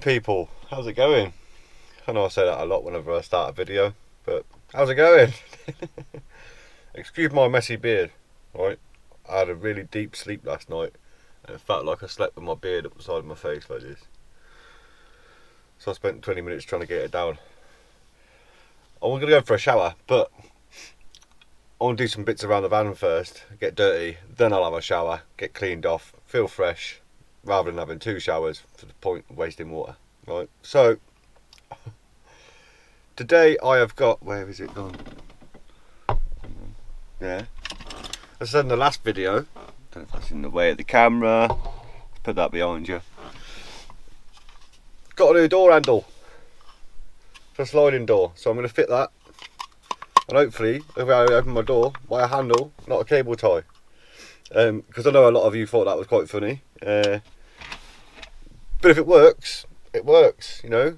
people, how's it going? I know I say that a lot whenever I start a video, but how's it going? Excuse my messy beard, right? I had a really deep sleep last night and it felt like I slept with my beard up the side of my face like this. So I spent 20 minutes trying to get it down. I was going to go for a shower, but I want to do some bits around the van first, get dirty, then I'll have a shower, get cleaned off, feel fresh, rather than having 2 showers for the point of wasting water, right? So today I have got, where is it gone? Yeah. As I said in the last video, I don't know if that's in the way of the camera, put that behind you. Got a new door handle for a sliding door, so I'm going to fit that. And hopefully, if I open my door, by a handle, not a cable tie. Because I know a lot of you thought that was quite funny. But if it works, you know.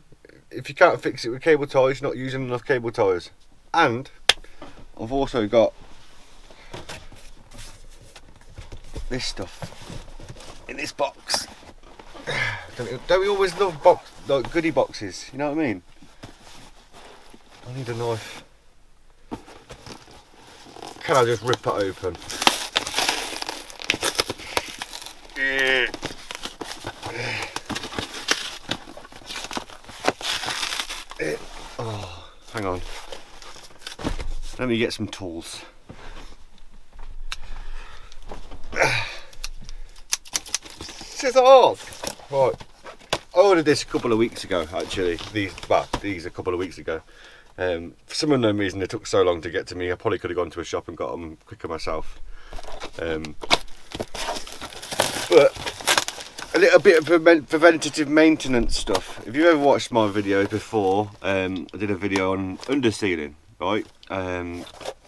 If you can't fix it with cable ties, you're not using enough cable ties. And I've also got this stuff in this box. Don't we always love like goodie boxes? You know what I mean? I need a knife. Can I just rip it open? Oh, hang on. Let me get some tools. Scissors! Right. I ordered this a couple of weeks ago, actually. These a couple of weeks ago. For some unknown reason, it took so long to get to me. I probably could have gone to a shop and got them quicker myself. But a little bit of preventative maintenance stuff. If you ever watched my video before, I did a video on undersealing, right?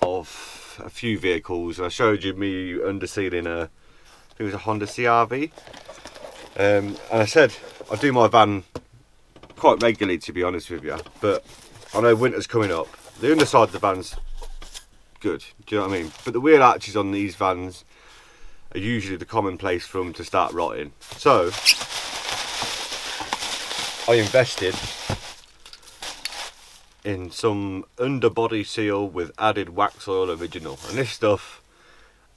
Of a few vehicles. I showed you me undersealing I think it was a Honda CR-V. And I said I do my van quite regularly, to be honest with you, but I know winter's coming up. The underside of the van's good, do you know what I mean? But the wheel arches on these vans are usually the common place for them to start rotting. So I invested in some underbody seal with added wax oil original, and this stuff,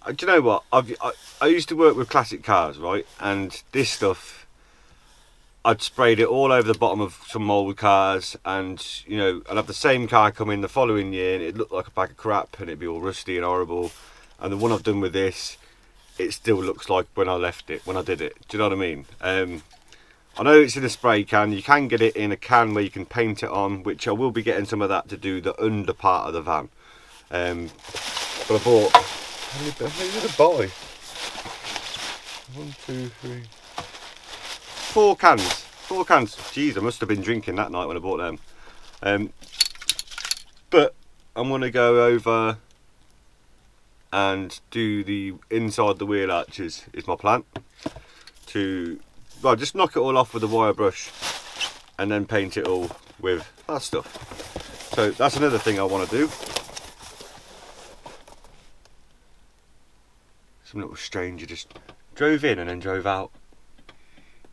do you know what, I used to work with classic cars, right, and this stuff I'd sprayed it all over the bottom of some old cars, and you know, I'd have the same car come in the following year and it'd look like a bag of crap and it'd be all rusty and horrible. And the one I've done with this, it still looks like when I did it. Do you know what I mean? I know it's in a spray can. You can get it in a can where you can paint it on, which I will be getting some of that to do the under part of the van. But I bought, how many did I buy? 1, 2, 3, 4 cans. 4 cans. Jeez, I must have been drinking that night when I bought them. But I'm going to go over and do the inside the wheel arches is my plan. Well, just knock it all off with a wire brush and then paint it all with that stuff. So that's another thing I want to do. Some little stranger just drove in and then drove out.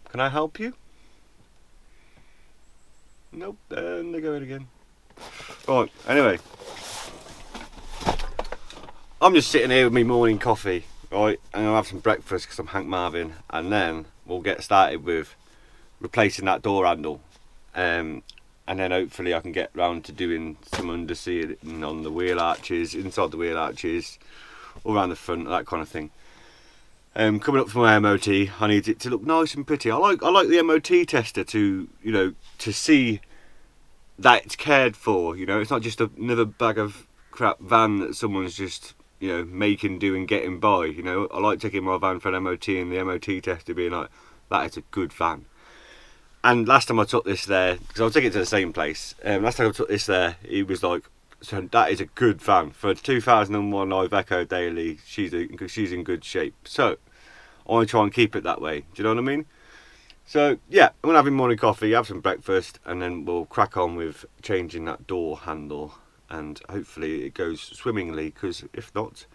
Can I help you? Nope, and they go in again. Right, anyway. I'm just sitting here with my morning coffee, right? And I'll have some breakfast because I'm Hank Marvin. And then we'll get started with replacing that door handle. And then hopefully I can get round to doing some undersealing on the wheel arches, inside the wheel arches, all around the front, that kind of thing. Coming up for my M.O.T, I need it to look nice and pretty. I like the M.O.T tester to, you know, to see that it's cared for. You know, it's not just another bag of crap van that someone's just, you know, making do and getting by. You know, I like taking my van for an M.O.T and the M.O.T tester being like, that is a good van. And last time I took this there, because I'll take it to the same place. Last time I took this there, he was like, so that is a good van for a 2001 Iveco Daily. She's in good shape. So I want to try and keep it that way. Do you know what I mean? So yeah, I'm gonna have my morning coffee, have some breakfast, and then we'll crack on with changing that door handle. And hopefully it goes swimmingly. Because if not,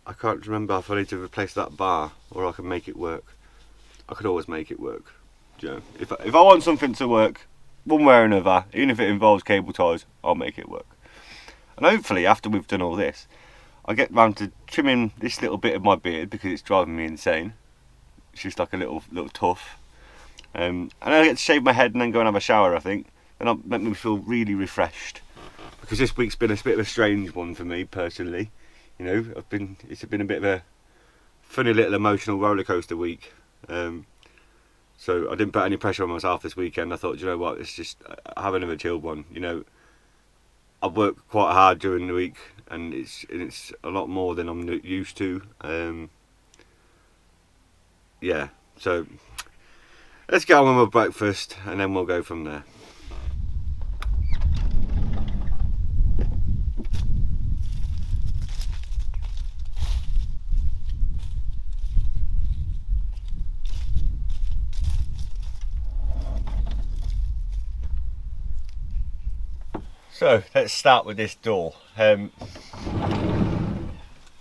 I can't remember if I need to replace that bar or I can make it work. I could always make it work. You know, if I want something to work one way or another, even if it involves cable ties, I'll make it work. And hopefully after we've done all this, I get round to trimming this little bit of my beard because it's driving me insane. It's just like a little tuft. And I get to shave my head and then go and have a shower, I think. And that'll make me feel really refreshed. Because this week's been a bit of a strange one for me personally. You know, it's been a bit of a funny little emotional roller coaster week. So I didn't put any pressure on myself this weekend. I thought, you know what, it's just have another chilled one. You know, I've worked quite hard during the week, and it's a lot more than I'm used to. Yeah, so let's get on with my breakfast, and then we'll go from there. So let's start with this door. If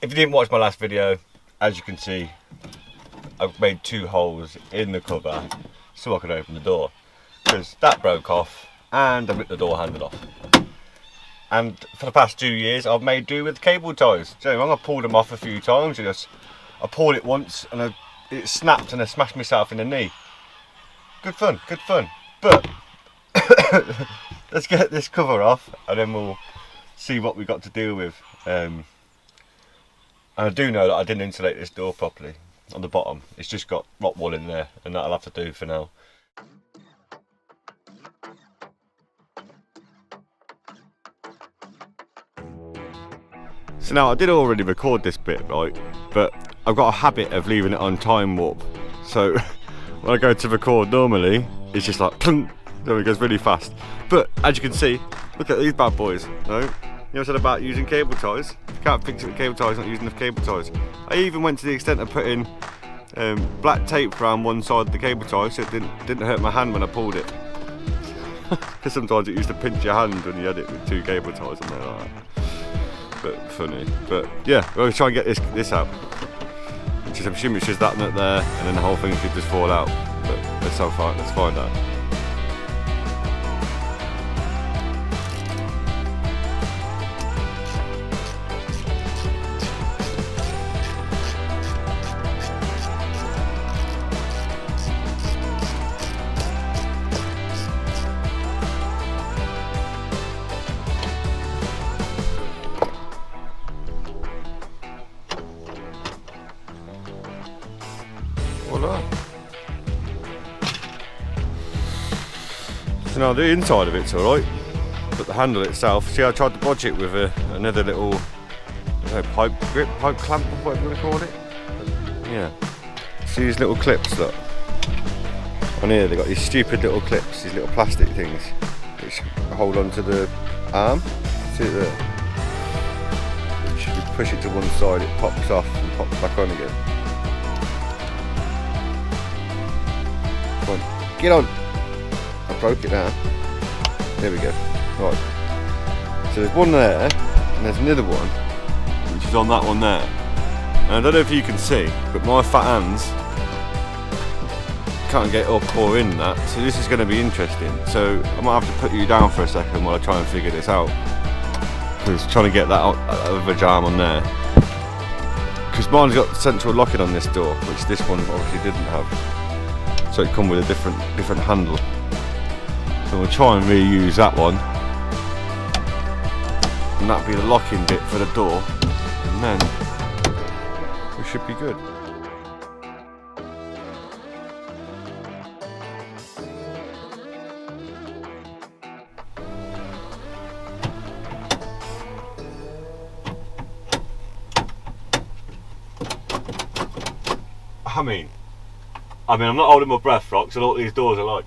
you didn't watch my last video, as you can see, I've made 2 holes in the cover so I can open the door, because that broke off and I ripped the door handle off. And for the past 2 years I've made do with cable ties. So I pulled them off a few times. I pulled it once and it snapped and I smashed myself in the knee. Good fun, but let's get this cover off and then we'll see what we got to deal with. And I do know that I didn't insulate this door properly on the bottom. It's just got rock wool in there, and that'll have to do for now. So now I did already record this bit, right? But I've got a habit of leaving it on time warp. So when I go to record normally, it's just like plunk, so it goes really fast. But as you can see, look at these bad boys, right? You know I said about using cable ties? Can't fix it with cable ties, not using the cable ties. I even went to the extent of putting black tape around one side of the cable tie so it didn't hurt my hand when I pulled it. Because sometimes it used to pinch your hand when you had it with 2 cable ties on there like that. But funny. But yeah, we're going to try and get this out. Which is, I'm assuming it's just that nut there, and then the whole thing should just fall out. But let's find out. So now the inside of it's alright, but the handle itself, see I tried to bodge it with another little pipe clamp, or whatever you want to call it. Yeah. See these little clips, look. On here they've got these stupid little clips, these little plastic things, which hold onto the arm. See it there? Which if you push it to one side, it pops off and pops back on again. Come on, get on! I broke it now. There we go. Right. So there's one there, and there's another one, which is on that one there. And I don't know if you can see, but my fat hands can't get up or in that. So this is going to be interesting. So I might have to put you down for a second while I try and figure this out. Because trying to get that other arm on there. Because mine's got central locking on this door, which this one obviously didn't have. So it come with a different handle. So we'll try and reuse that one, and that'll be the locking bit for the door, and then we should be good. I mean I'm not holding my breath, Rox, I know what these doors are like.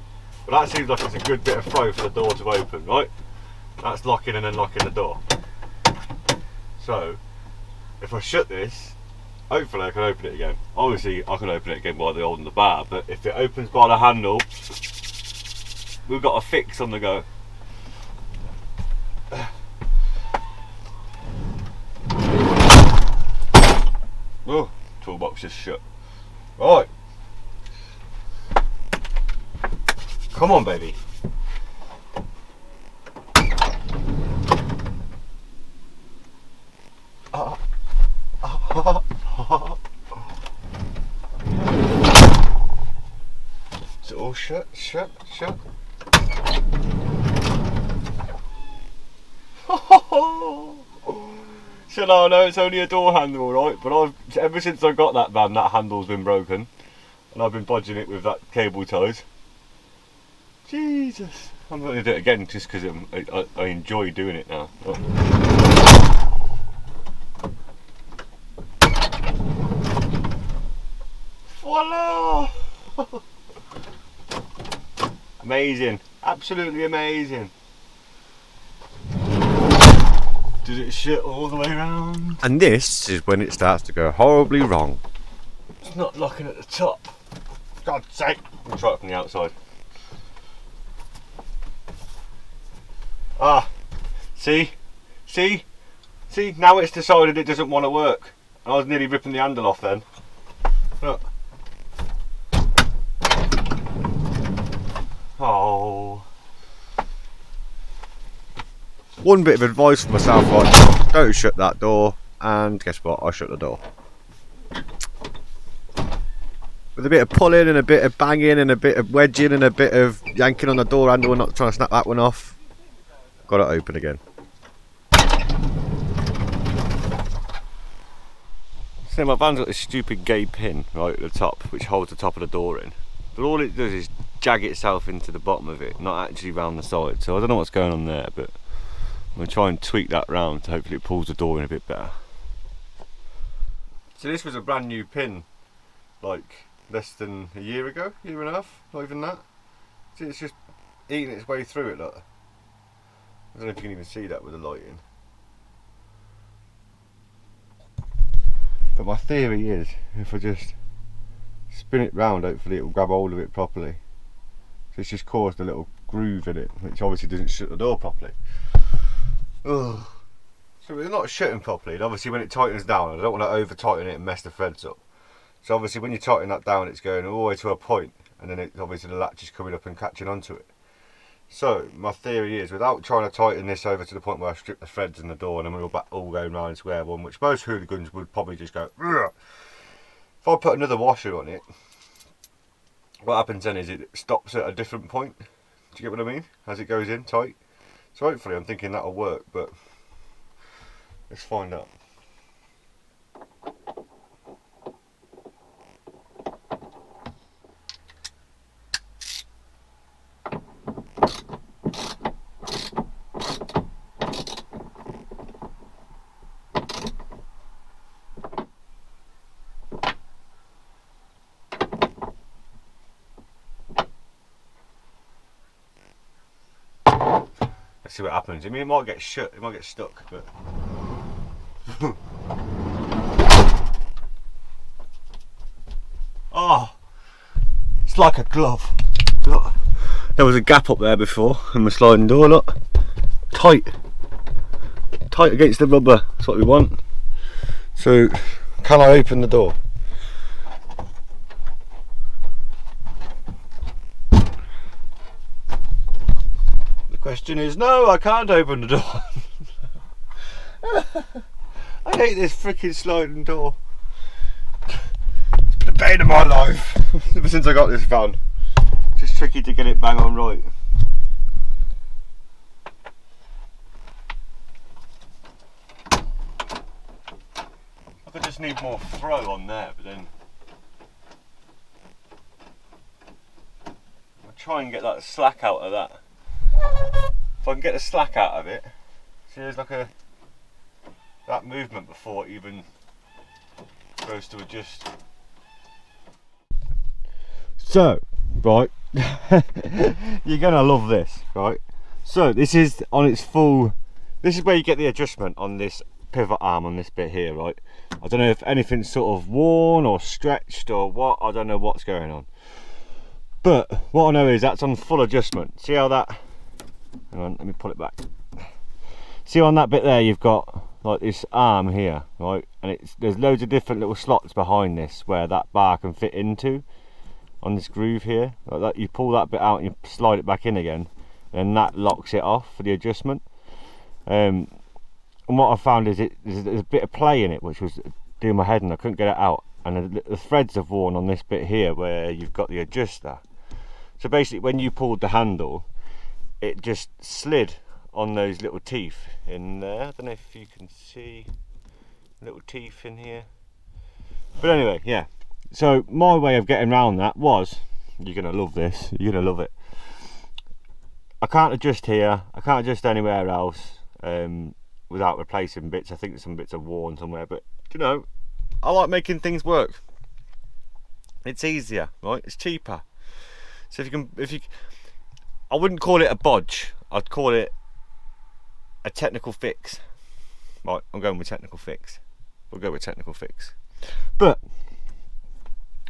But that seems like it's a good bit of throw for the door to open, right? That's locking and unlocking the door. So, if I shut this, hopefully I can open it again. Obviously I can open it again by the holding the bar, but if it opens by the handle, we've got a fix on the go. Oh, toolbox is shut. Right. Come on, baby. It's all shut. So now I know it's only a door handle, right? But ever since I got that van, that handle's been broken, and I've been bodging it with that cable ties. Jesus, I'm going to do it again just because I enjoy doing it now. Voila! Amazing, absolutely amazing. Does it shit all the way around? And this is when it starts to go horribly wrong. It's not locking at the top. God's sake. I'll try it from the outside. Ah, see, now it's decided it doesn't want to work. I was nearly ripping the handle off then. Look. Oh. One bit of advice for myself, right? Don't shut that door, and guess what? I shut the door. With a bit of pulling and a bit of banging and a bit of wedging and a bit of yanking on the door handle and not trying to snap that one off, got it open again. So my van's got this stupid gay pin right at the top which holds the top of the door in, but all it does is jag itself into the bottom of it, not actually round the side. So I don't know what's going on there, but I'm going to try and tweak that round so hopefully it pulls the door in a bit better. So this was a brand new pin like less than a year ago, year and a half, not even that. See, it's just eating its way through it, look. I don't know if you can even see that with the lighting. But my theory is, if I just spin it round, hopefully it will grab hold of it properly. So it's just caused a little groove in it, which obviously doesn't shut the door properly. Ugh. So it's not shutting properly, and obviously when it tightens down, I don't want to over tighten it and mess the threads up. So obviously when you tighten that down, it's going all the way to a point, and then obviously the latch is coming up and catching onto it. So my theory is, without trying to tighten this over to the point where I strip the threads in the door and then we're all going round in square one, which most hooligans would probably just go, ugh. If I put another washer on it, what happens then is it stops at a different point. Do you get what I mean? As it goes in tight. So hopefully I'm thinking that'll work, but let's find out. Let's see what happens. I mean, it might get shut, it might get stuck, but oh, it's like a glove. Look, there was a gap up there before in my sliding door. Look, tight against the rubber. That's what we want. So, can I open the door? Question is, no, I can't open the door. I hate this freaking sliding door. It's been a bane of my life ever since I got this van. It's just tricky to get it bang on right. I could just need more throw on there, but then I'll try and get that slack out of that. If I can get the slack out of it, see there's like that movement before it even goes to adjust. So, right, you're gonna love this, right? So this is on its full, this is where you get the adjustment on this pivot arm on this bit here, right? I don't know if anything's sort of worn or stretched or what, I don't know what's going on. But what I know is that's on full adjustment. See how that, hang on, let me pull it back. See on that bit there, you've got like this arm here, right? And there's loads of different little slots behind this where that bar can fit into. on this groove here, like that. You pull that bit out and you slide it back in again, and that locks it off for the adjustment. And what I found is there's a bit of play in it, which was doing my head, and I couldn't get it out. And the threads have worn on this bit here where you've got the adjuster. So basically, when you pulled the handle, it just slid on those little teeth in there. I don't know if you can see little teeth in here. But anyway, yeah. So my way of getting around that was, you're gonna love this. You're gonna love it. I can't adjust here. I can't adjust anywhere else without replacing bits. I think some bits are worn somewhere, but you know, I like making things work. It's easier, right? It's cheaper. So if you, I wouldn't call it a bodge. I'd call it a technical fix. Right, I'm going with technical fix. We'll go with technical fix. But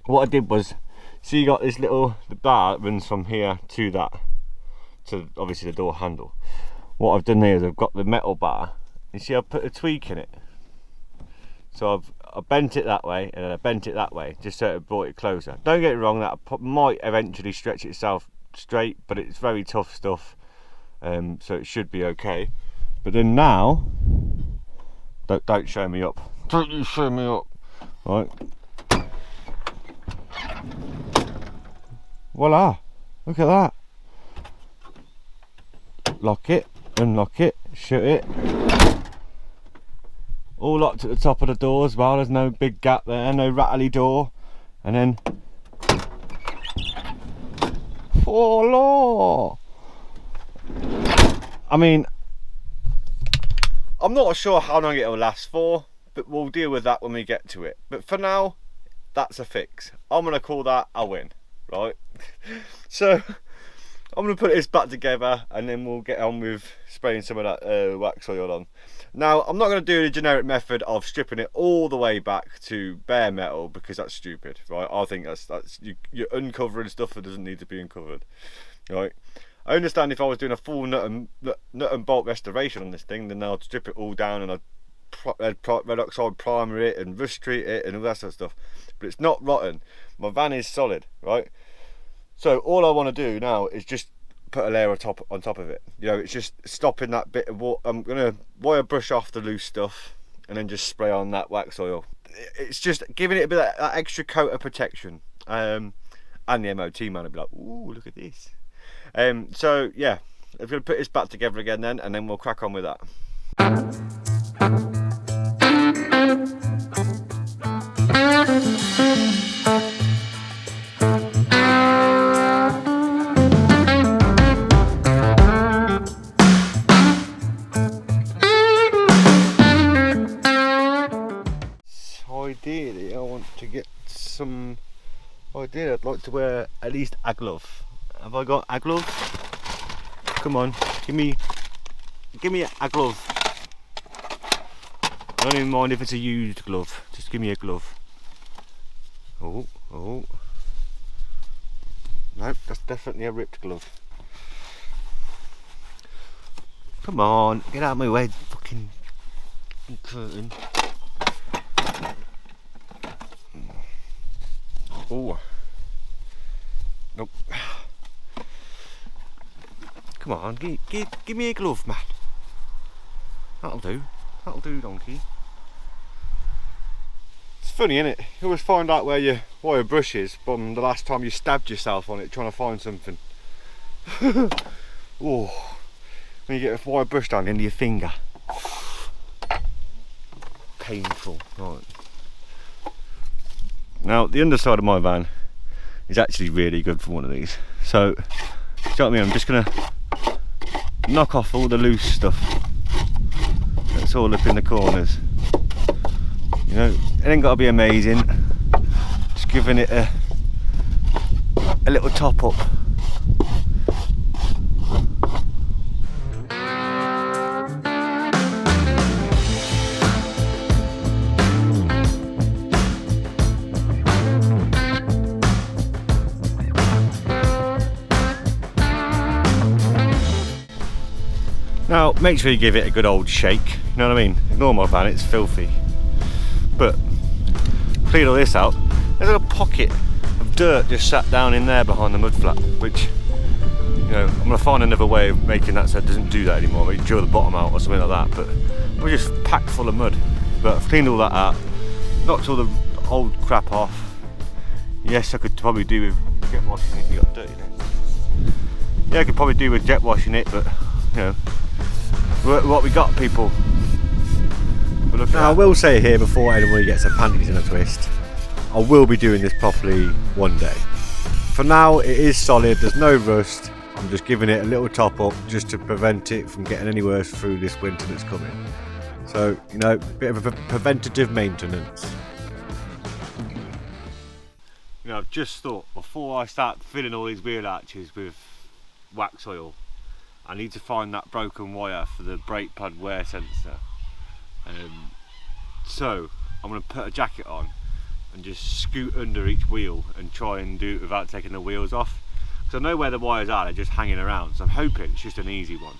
what I did was, so you got this little, the bar that runs from here to that, to obviously the door handle. What I've done here is I've got the metal bar. You see, I've put a tweak in it. So I bent it that way, and then I bent it that way, just so it brought it closer. Don't get it wrong, that might eventually stretch itself straight, but it's very tough stuff, so it should be okay. But then now, don't show me up. Don't you show me up. Right. Voila, look at that. Lock it, unlock it, shut it. All locked at the top of the door as well. There's no big gap there, no rattly door. And then, voila. I mean, I'm not sure how long it'll last for, but we'll deal with that when we get to it. But for now, that's a fix. I'm gonna call that a win, right? So I'm gonna put this back together, and then we'll get on with spraying some of that wax oil on. Now, I'm not going to do the generic method of stripping it all the way back to bare metal, because that's stupid, right? I think that's you're uncovering stuff that doesn't need to be uncovered, right? I understand if I was doing a full nut and bolt restoration on this thing, then I'd strip it all down and I'd red oxide primer it and rust treat it and all that sort of stuff. But it's not rotten. My van is solid, right? So all I want to do now is just put a layer on top of it. You know, it's just stopping that bit of water. I'm gonna wire brush off the loose stuff and then just spray on that wax oil. It's just giving it a bit of that extra coat of protection. And the M.O.T man will be like, ooh, look at this. So yeah, I'm gonna put this back together again then, and then we'll crack on with that. Ideally, I want to get some. Ideally, I'd like to wear at least a glove. Have I got a glove? Come on, give me a glove. I don't even mind if it's a used glove. Just give me a glove. Oh. Nope, that's definitely a ripped glove. Come on, get out of my way, fucking curtain. Oh, nope. Come on, give me a glove, man. That'll do, donkey. It's funny, isn't it? You always find out where your wire brush is from the last time you stabbed yourself on it trying to find something. Oh, when you get a wire brush down into your finger. Painful, right. Now, the underside of my van is actually really good for one of these. So, do you know what I mean? I'm just going to knock off all the loose stuff that's all up in the corners. You know, it ain't got to be amazing. Just giving it a little top up. Now, make sure you give it a good old shake, you know what I mean? Ignore my van, it's filthy. But, clean all this out, there's a little pocket of dirt just sat down in there behind the mud flap, which, you know, I'm gonna find another way of making that so it doesn't do that anymore. Maybe drill the bottom out or something like that. But we're just packed full of mud. But I've cleaned all that out, knocked all the old crap off. Yes, I could probably do with jet washing it. You got dirty there. Yeah, I could probably do with jet washing it, but you know, what we got, people. Now, I will say here before anybody gets their panties in a twist, I will be doing this properly one day. For now, it is solid. There's no rust. I'm just giving it a little top up just to prevent it from getting any worse through this winter that's coming. So, you know, a bit of a preventative maintenance. You know, I've just thought, before I start filling all these wheel arches with wax oil, I need to find that broken wire for the brake pad wear sensor. So, I'm going to put a jacket on and just scoot under each wheel and try and do it without taking the wheels off. Because I know where the wires are, they're just hanging around. So I'm hoping it's just an easy one.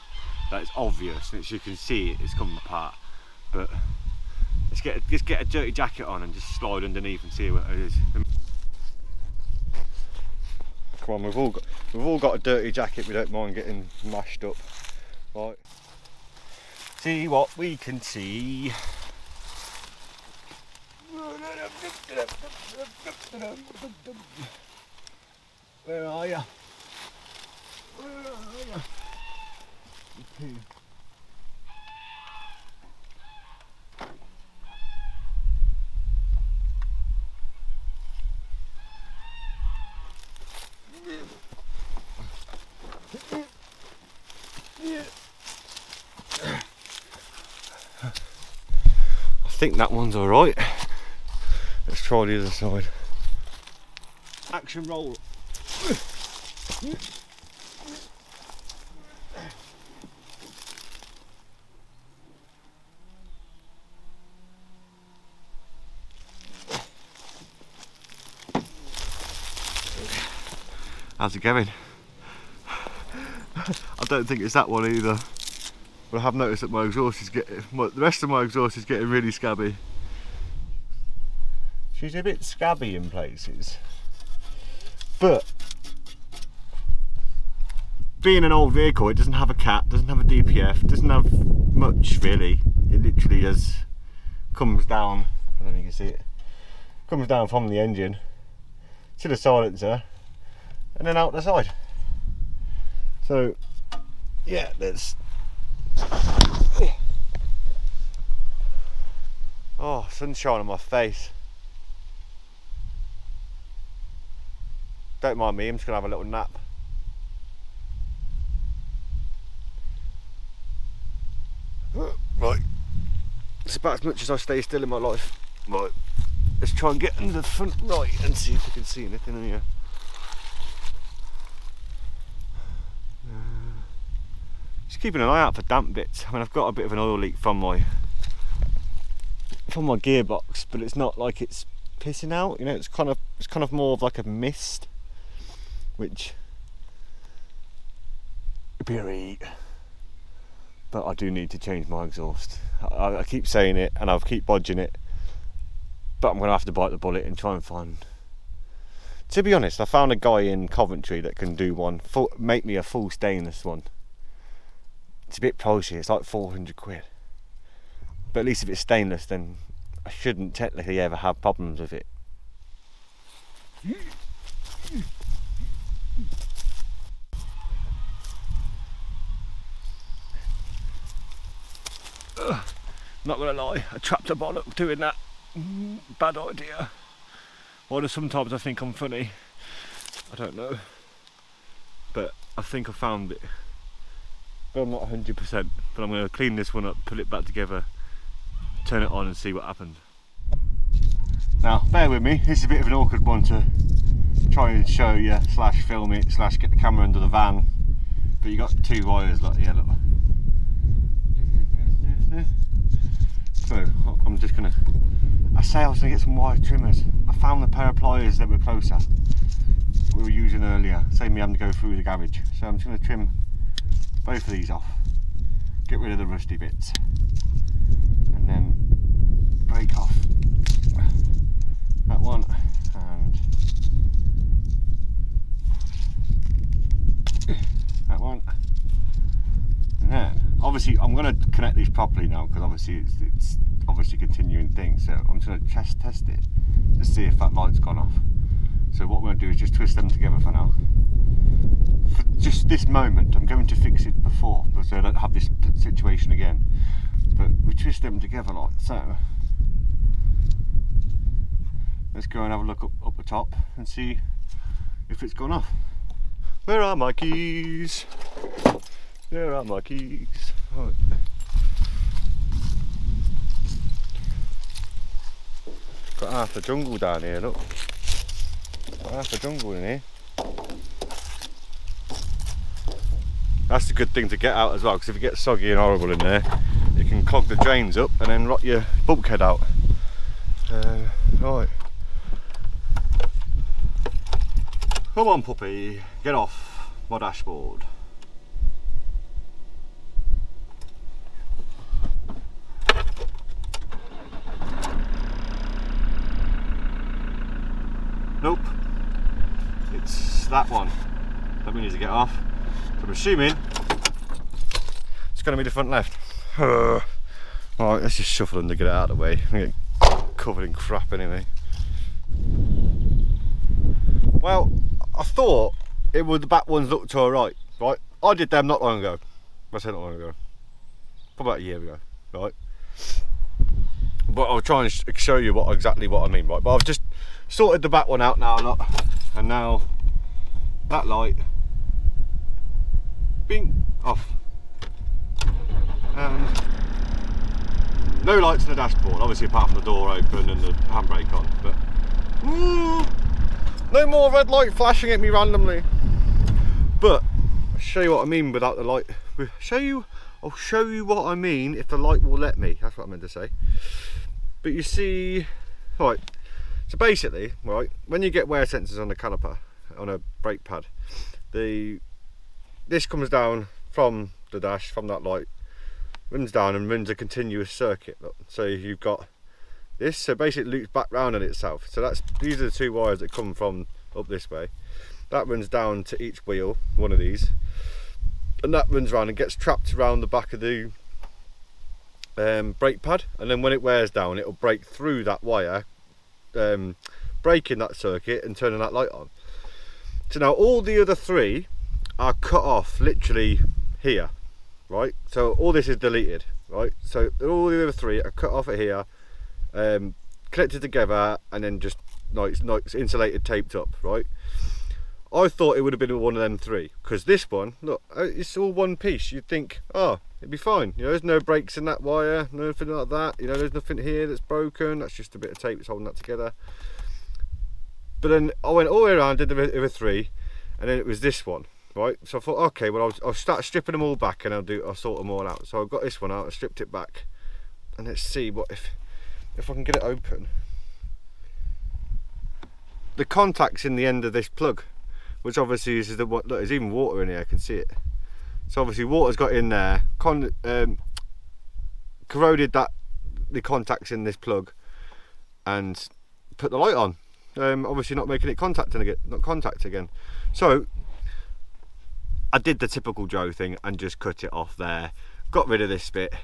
That it's obvious and you can see it's coming apart. But let's get a dirty jacket on and just slide underneath and see what it is. Come on, we've all got a dirty jacket. We don't mind getting mashed up. Right. See what we can see. Where are you? Where are you? I think that one's alright. Let's try the other side. Action roll. How's it going? I don't think it's that one either. But I have noticed that my exhaust is getting, the rest of my exhaust is getting really scabby. She's a bit scabby in places. But being an old vehicle, it doesn't have a cat, doesn't have a DPF, doesn't have much really. It literally just comes down, I don't know if you can see it, comes down from the engine to the silencer and then out the side. So yeah, that's, oh, sunshine on my face. Don't mind me, I'm just gonna have a little nap. Right, it's about as much as I stay still in my life. Right, let's try and get into the front right and see if we can see anything in here. Just keeping an eye out for damp bits. I mean, I've got a bit of an oil leak from my gearbox, but it's not like it's pissing out. You know, it's kind of more of like a mist, which would be alright. But I do need to change my exhaust. I keep saying it and I'll keep bodging it, but I'm going to have to bite the bullet and try and find. To be honest, I found a guy in Coventry that can do one, make me a full stainless one. It's a bit pricey, it's like 400 quid. But at least if it's stainless, then I shouldn't technically ever have problems with it. Not gonna lie, I trapped a bollock doing that. Bad idea. Why do sometimes I think I'm funny? I don't know. But I think I found it. But I'm not 100%. But I'm gonna clean this one up, put it back together, turn it on and see what happens. Now, bear with me, this is a bit of an awkward one to try and show you, slash film it, slash get the camera under the van. But you got two wires like here, look. So I'm just gonna, I say I was gonna get some wire trimmers. I found the pair of pliers that were closer, we were using earlier, saved me having to go through the garage. So I'm just gonna trim both of these off, get rid of the rusty bits, and then break off that one and obviously I'm going to connect these properly now, because obviously it's obviously continuing thing. So I'm just going to test it to see if that light's gone off. So what we're going to do is just twist them together for now. For just this moment, I'm going to fix it before, so I don't have this situation again. But we twist them together like so. Let's go and have a look up the top and see if it's gone off. Where are my keys? There are my keys. Right. Got half the jungle down here, look. Got half the jungle in here. That's the good thing to get out as well, because if it gets soggy and horrible in there, it can clog the drains up and then rot your bulkhead out. Right. Come on, puppy, get off my dashboard. Nope, it's that one that we need to get off. So I'm assuming it's going to be the front left. Alright, let's just shuffle them to get it out of the way. I'm going to get covered in crap anyway. Well, I thought the back ones looked alright, right? I did them not long ago. I said not long ago. Probably about a year ago, right? But I'll try and show you exactly what I mean, right? But I've just sorted the back one out now, look. And now that light, bing, off. And no lights in the dashboard, obviously apart from the door open and the handbrake on. But no more red light flashing at me randomly. But I'll show you what I mean without the light. I'll show you what I mean if the light will let me. That's what I meant to say. But you see, right. So basically, right, when you get wear sensors on the caliper, on a brake pad, this comes down from the dash, from that light, runs down and runs a continuous circuit. Look. So you've got this, so basically it loops back round on itself. So these are the two wires that come from up this way. That runs down to each wheel, one of these, and that runs around and gets trapped around the back of the brake pad, and then when it wears down, it'll break through that wire, breaking that circuit and turning that light on. So now all the other three are cut off literally here, right? So all this is deleted, right? So all the other three are cut off at here, connected together, and then just like insulated, taped up, right? I thought it would have been one of them three, because this one, look, it's all one piece. You'd think, oh, it'd be fine. You know, there's no breaks in that wire, nothing like that. You know, there's nothing here that's broken. That's just a bit of tape that's holding that together. But then I went all the way around, did the other three, and then it was this one, right? So I thought, okay, well, I'll start stripping them all back, and I'll sort them all out. So I got this one out, I stripped it back, and let's see what if I can get it open. The contact's in the end of this plug, which obviously is look, there's even water in here, I can see it. So obviously water's got in there, corroded the contacts in this plug, and put the light on. Obviously not making it contact again. So I did the typical Joe thing and just cut it off there, got rid of this bit,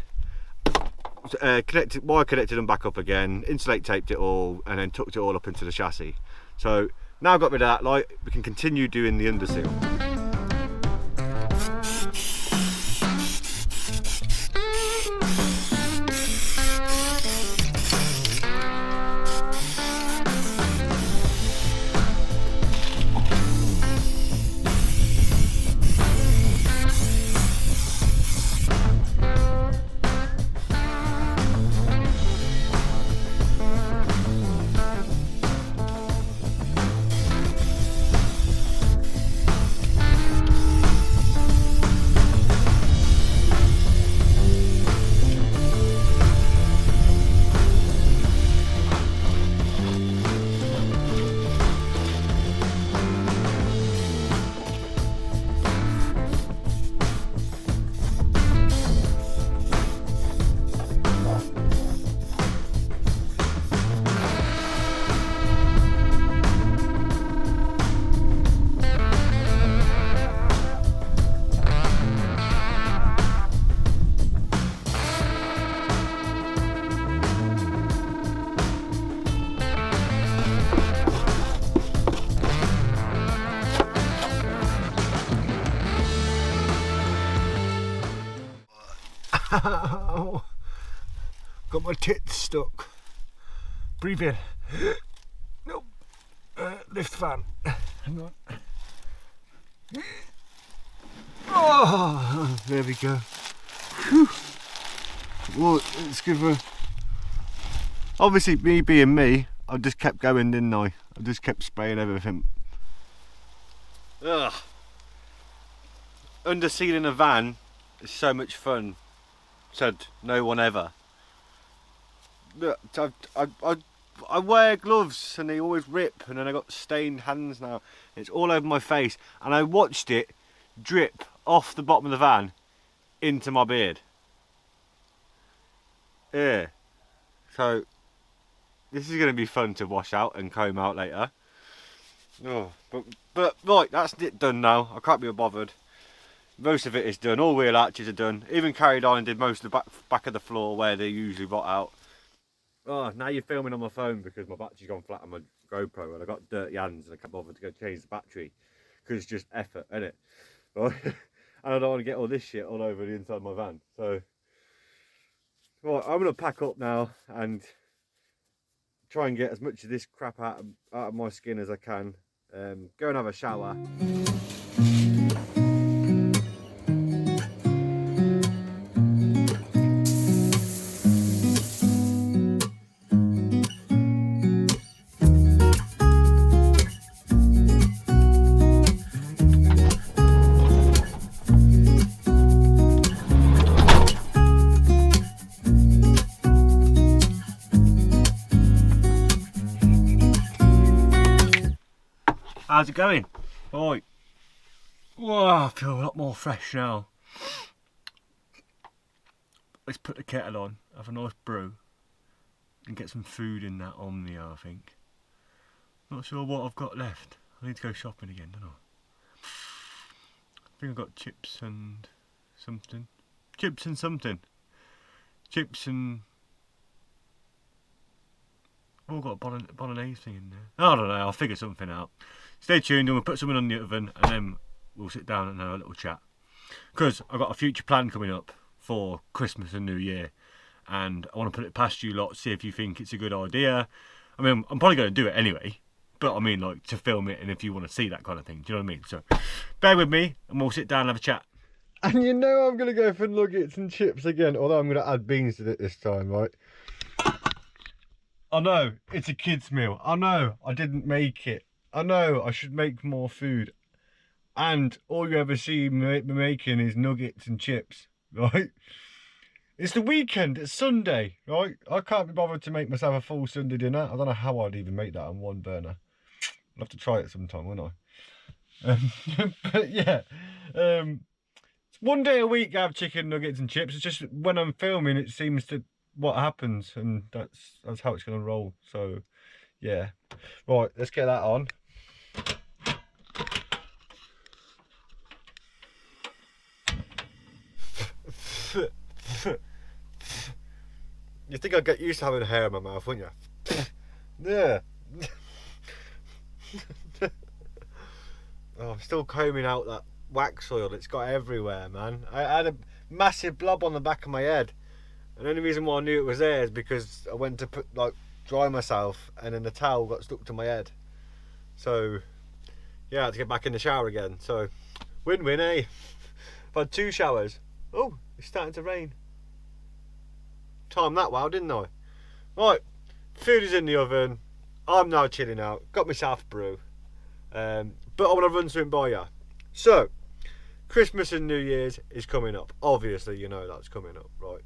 connected them back up again, insulate taped it all, and then tucked it all up into the chassis. So now I've got rid of that light, we can continue doing the underseal. Got my tits stuck. Breathe in. Nope. Lift fan. Hang on. Oh, there we go. Whew. Well, it's good for. Obviously, me being me, I just kept going, didn't I? I just kept spraying everything. Ugh. Undersealing a van is so much fun. Said no one ever. Look, I wear gloves and they always rip, and then I got stained hands now. It's all over my face, and I watched it drip off the bottom of the van into my beard. Yeah. So this is going to be fun to wash out and comb out later. Oh, but right, that's it done now. I can't be bothered. Most of it is done. All wheel arches are done. Even carried on and did most of the back of the floor where they usually rot out. Oh, now you're filming on my phone because my battery's gone flat on my GoPro and I got dirty hands and I can't bother to go change the battery because it's just effort, isn't it? Right? And I don't want to get all this shit all over the inside of my van. So, right, I'm gonna pack up now and try and get as much of this crap out of my skin as I can. Go and have a shower. How's it going? Right. Whoa, I feel a lot more fresh now. Let's put the kettle on, have a nice brew, and get some food in that Omnia, I think. Not sure what I've got left. I need to go shopping again, don't I? I think I've got chips and something. Chips and something. Chips and... oh, I've got a bolognese thing in there. I don't know, I'll figure something out. Stay tuned and we'll put something on the oven and then we'll sit down and have a little chat. Because I've got a future plan coming up for Christmas and New Year. And I want to put it past you lot, see if you think it's a good idea. I mean, I'm probably going to do it anyway. But I mean, like, to film it and if you want to see that kind of thing. Do you know what I mean? So, bear with me and we'll sit down and have a chat. And you know I'm going to go for nuggets and chips again. Although I'm going to add beans to it this time, right? I know, it's a kid's meal. I know, I didn't make it. I know, I should make more food. And all you ever see me making is nuggets and chips, right? It's the weekend, it's Sunday, right? I can't be bothered to make myself a full Sunday dinner. I don't know how I'd even make that on one burner. I'll have to try it sometime, won't I? But yeah, one day a week I have chicken nuggets and chips. It's just when I'm filming, it seems to what happens, and that's how it's going to roll. So yeah, right, let's get that on. You think I'd get used to having hair in my mouth, wouldn't you? Yeah. Oh, I'm still combing out that wax oil. It's got everywhere, man. I had a massive blob on the back of my head. And the only reason why I knew it was there is because I went to dry myself and then the towel got stuck to my head. So, yeah, I had to get back in the shower again. So, win-win, eh? I've had 2 showers. Oh, it's starting to rain. Timed that well, didn't I? Right, food is in the oven. I'm now chilling out. Got myself a brew. But I want to run something by you. So, Christmas and New Year's is coming up. Obviously, you know that's coming up, right?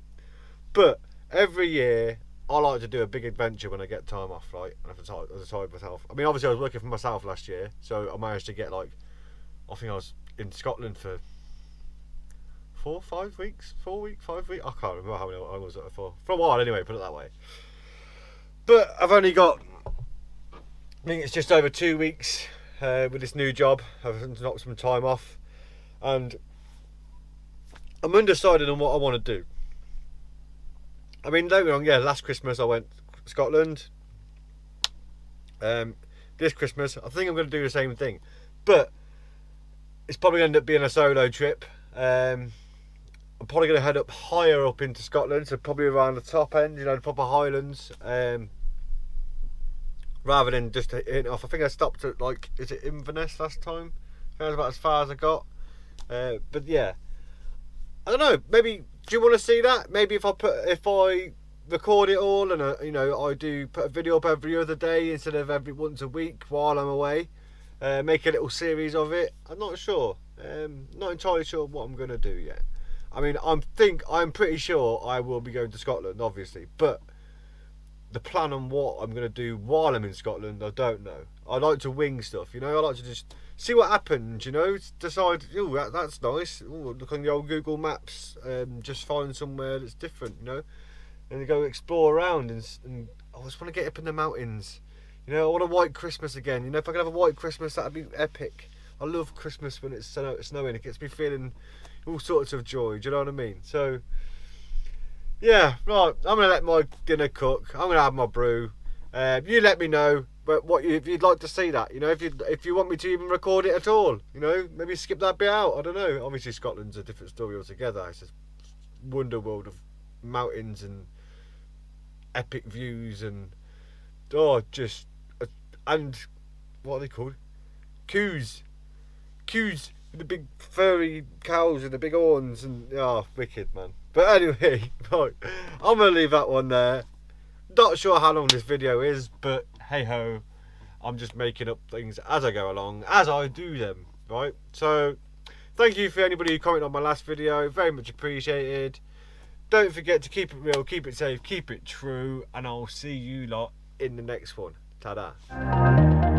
But every year, I like to do a big adventure when I get time off, right? And I have to decide myself. I mean, obviously, I was working for myself last year, so I managed to get I think I was in Scotland for 5 weeks. I can't remember how many I was there for a while anyway, put it that way. But I've only got, I think it's just over 2 weeks with this new job. I've knocked some time off and I'm undecided on what I want to do. I mean, don't get me wrong, yeah, last Christmas I went to Scotland. This Christmas I think I'm going to do the same thing, but it's probably going to end up being a solo trip. I'm I'm probably going to head up higher up into Scotland, so probably around the top end, you know, the proper Highlands, rather than just hitting off. I think I stopped at, like, is it Inverness last time? That was about as far as I got. But yeah, I don't know. Maybe do you want to see that? Maybe if I record it all and you know, I do put a video up every other day instead of every once a week while I'm away. Make a little series of it. I'm not sure. Not entirely sure what I'm gonna do yet. I mean, I'm pretty sure I will be going to Scotland, obviously, but the plan on what I'm gonna do while I'm in Scotland, I don't know. I like to wing stuff, you know. I like to just see what happens, you know. Decide, oh, that's nice. Ooh, look on the old Google Maps. Just find somewhere that's different, you know, and go explore around. And I just want to get up in the mountains. You know, I want a white Christmas again. You know, if I could have a white Christmas, that'd be epic. I love Christmas when it's snowing. It gets me feeling all sorts of joy. Do you know what I mean? So, yeah, right. I'm gonna let my dinner cook. I'm gonna have my brew. You let me know, but if you'd like to see that. You know, if you want me to even record it at all. You know, maybe skip that bit out. I don't know. Obviously, Scotland's a different story altogether. It's a wonder world of mountains and epic views and and what are they called? Coos with the big furry cows and the big horns and wicked, man. But anyway, right, I'm gonna leave that one there. Not sure how long this video is, but hey ho, I'm just making up things as I go along, as I do them, right? So thank you for anybody who commented on my last video, very much appreciated. Don't forget to keep it real, keep it safe, keep it true, and I'll see you lot in the next one. Ta-da.